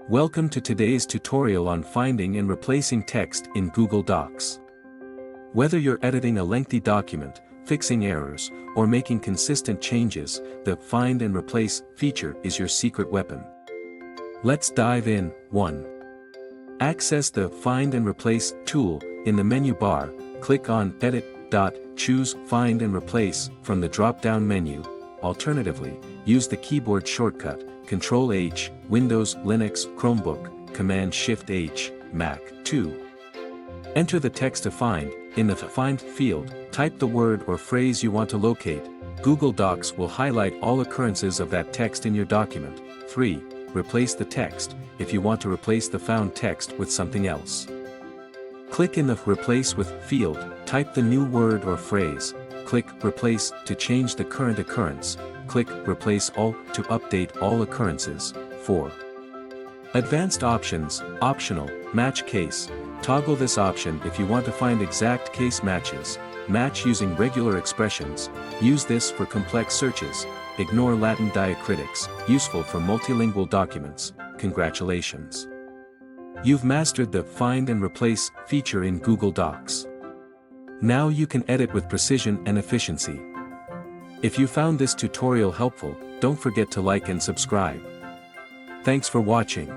Welcome to today's tutorial on finding and replacing text in Google Docs. Whether you're editing a lengthy document, fixing errors, or making consistent changes, the Find and Replace feature is your secret weapon. Let's dive in. 1. Access the Find and Replace tool. In the menu bar, click on Edit. Choose Find and Replace from the drop-down menu. Alternatively, use the keyboard shortcut Ctrl-H, Windows, Linux, Chromebook, Command-Shift-H, Mac. 2. Enter the text to find. In the Find field, type the word or phrase you want to locate. Google Docs will highlight all occurrences of that text in your document. 3. Replace the text. If you want to replace the found text with something else, click in the Replace With field, type the new word or phrase. Click Replace to change the current occurrence. Click Replace All to update all occurrences. 4. Advanced options, optional, match case. Toggle this option if you want to find exact case matches. Match using regular expressions. Use this for complex searches. Ignore Latin diacritics, useful for multilingual documents. Congratulations! You've mastered the Find and Replace feature in Google Docs. Now you can edit with precision and efficiency. If you found this tutorial helpful, don't forget to like and subscribe. Thanks for watching.